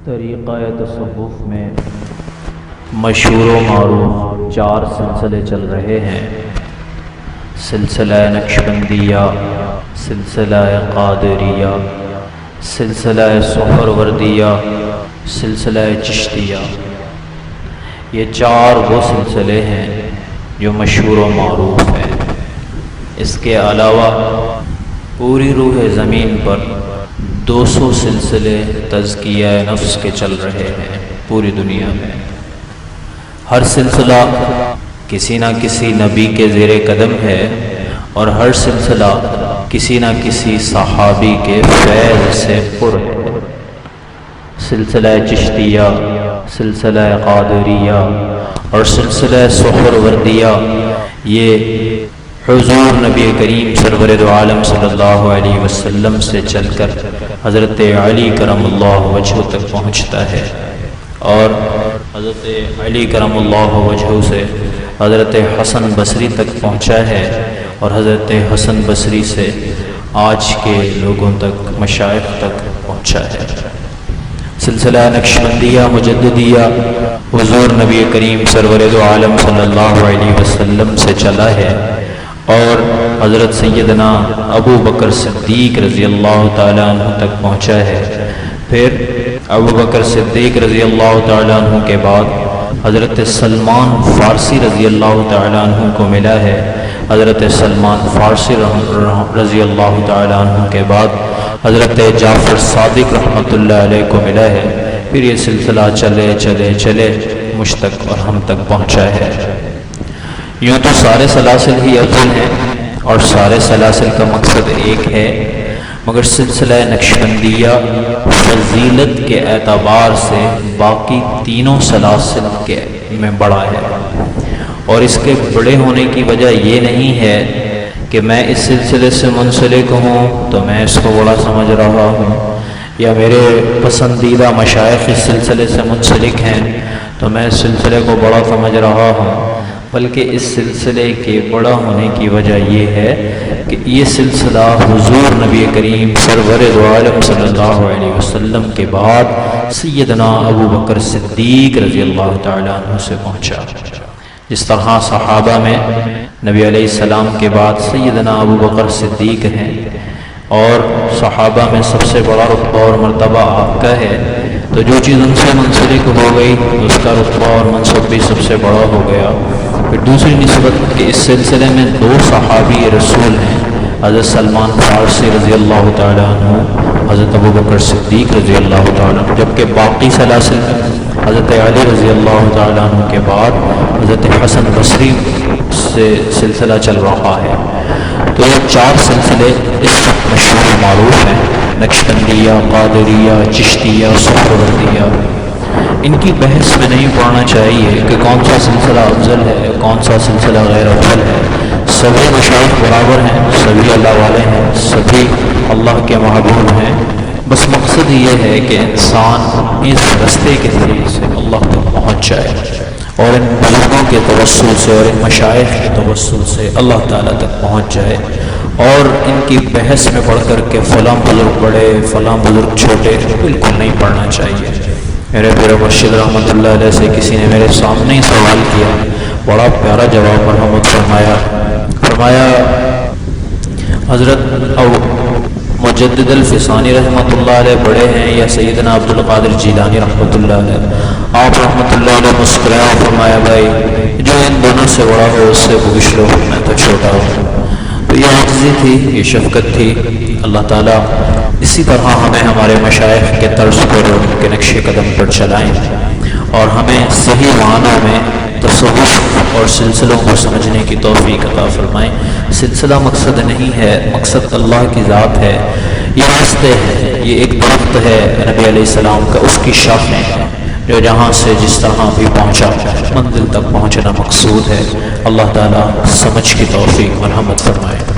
طریقہ تصوف میں مشہور و معروف 4 سلسلے چل رہے ہیں۔ سلسلہ نقشبندیہ، سلسلہ قادریہ، سلسلہ سہروردیہ، سلسلہ چشتیہ۔ یہ 4 وہ سلسلے ہیں جو مشہور و معروف ہیں۔ اس کے علاوہ پوری روح زمین پر 200 سلسلے تزکیہ نفس کے چل رہے ہیں پوری دنیا میں۔ ہر سلسلہ کسی نہ کسی نبی کے زیر قدم ہے اور ہر سلسلہ کسی نہ کسی صحابی کے فیض سے پر ہے۔ سلسلہ چشتیہ، سلسلہ قادریہ اور سلسلہ سہروردیہ یہ حضور نبی کریم سرور دو عالم صلی اللہ علیہ وسلم سے چل کر حضرت علی کرم اللہ وجہ تک پہنچتا ہے، اور حضرت علی کرم اللہ وجہ سے حضرت حسن بصری تک پہنچا ہے، اور حضرت حسن بصری سے آج کے لوگوں تک، مشائخ تک پہنچا ہے۔ سلسلہ نقشبندیہ مجددیہ حضور نبی کریم سرور دو عالم صلی اللہ علیہ وسلم سے چلا ہے، اور حضرت سیدنا ابو بکر صدیق رضی اللہ تعالیٰ عنہ تک پہنچا ہے۔ پھر ابو بکر صدیق رضی اللہ تعالیٰ عنہ کے بعد حضرت سلمان فارسی رضی اللہ تعالیٰ عنہ کو ملا ہے۔ حضرت سلمان فارسی رضی اللہ تعالیٰ عنہ کے بعد حضرت جعفر صادق رحمۃ اللہ علیہ کو ملا ہے۔ پھر یہ سلسلہ چلے چلے چلے مجھ تک اور ہم تک پہنچا ہے۔ یوں تو سارے سلاسل ہی افضل ہیں اور سارے سلاسل کا مقصد ایک ہے، مگر سلسلہ نقشبندیہ فضیلت کے اعتبار سے باقی تینوں سلاسل کے میں بڑا ہے، اور اس کے بڑے ہونے کی وجہ یہ نہیں ہے کہ میں اس سلسلے سے منسلک ہوں تو میں اس کو بڑا سمجھ رہا ہوں، یا میرے پسندیدہ مشائخ اس سلسلے سے منسلک ہیں تو میں اس سلسلے کو بڑا سمجھ رہا ہوں، بلکہ اس سلسلے کے بڑا ہونے کی وجہ یہ ہے کہ یہ سلسلہ حضور نبی کریم سرور دو عالم صلی اللہ علیہ وسلم کے بعد سیدنا ابو بکر صدیق رضی اللہ تعالیٰ عنہ سے پہنچا۔ جس طرح صحابہ میں نبی علیہ السلام کے بعد سیدنا ابو بکر صدیق ہیں، اور صحابہ میں سب سے بڑا رتبہ اور مرتبہ آپ کا ہے، تو جو چیز ان سے منسلک ہو گئی اس کا رتبہ اور منصب بھی سب سے بڑا ہو گیا۔ پھر دوسری نسبت کہ اس سلسلے میں 2 صحابی رسول ہیں، حضرت سلمان فارسی رضی اللہ تعالیٰ عنہ، حضرت ابو بکر صدیق رضی اللہ تعالیٰ عنہ، جبکہ باقی سلاسل میں حضرت علی رضی اللہ تعالیٰ عنہ کے بعد حضرت حسن بصری سے سلسلہ چل رہا ہے۔ تو یہ 4 سلسلے اس وقت مشہور و معروف ہیں، نقشبندیہ، قادریہ، چشتیہ، سہروردیہ۔ ان کی بحث میں نہیں پڑھنا چاہیے کہ کون سا سلسلہ افضل ہے، کون سا سلسلہ غیر افضل ہے۔ سبھی مشائخ برابر ہیں، سبھی اللہ والے ہیں، سبھی اللہ کے محبوب ہیں۔ بس مقصد یہ ہے کہ انسان اس رستے کے ذریعے سے اللہ تک پہنچ جائے، اور ان بزرگوں کے توسل سے اور ان مشائخ کے توسل سے اللہ تعالیٰ تک پہنچ جائے، اور ان کی بحث میں پڑھ کر کے فلاں بزرگ بڑے، فلاں بزرگ چھوٹے، بالکل نہیں پڑھنا چاہیے۔ میرے پیر مرشد رحمۃ اللہ علیہ سے کسی نے میرے سامنے ہی سوال کیا، بڑا پیارا جواب مرحمت فرمایا حضرت مجدد الفسانی رحمۃ اللہ علیہ بڑے ہیں یا سیدنا عبد القادر جیلانی رحمۃ اللہ علیہ؟ آپ رحمۃ اللہ علیہ مسکرائے فرمایا بھائی جو ان دونوں سے بڑا ہو اس سے پوچھ لو، میں تو چھوٹا ہوں۔ تو یہ عاجزی تھی، یہ شفقت تھی۔ اللہ تعالیٰ اسی طرح ہمیں ہمارے مشائخ کے طرز پر ان کے نقش قدم پر چلائیں، اور ہمیں صحیح معنوں میں تصوف اور سلسلوں کو سمجھنے کی توفیق عطا فرمائیں۔ سلسلہ مقصد نہیں ہے، مقصد اللہ کی ذات ہے۔ یہ راستے ہیں، یہ ایک درخت ہے نبی علیہ السلام کا، اس کی شاخیں ہیں جو جہاں سے جس طرح بھی پہنچا منزل تک پہنچنا مقصود ہے۔ اللہ تعالیٰ سمجھ کی توفیق مرحمت فرمائے۔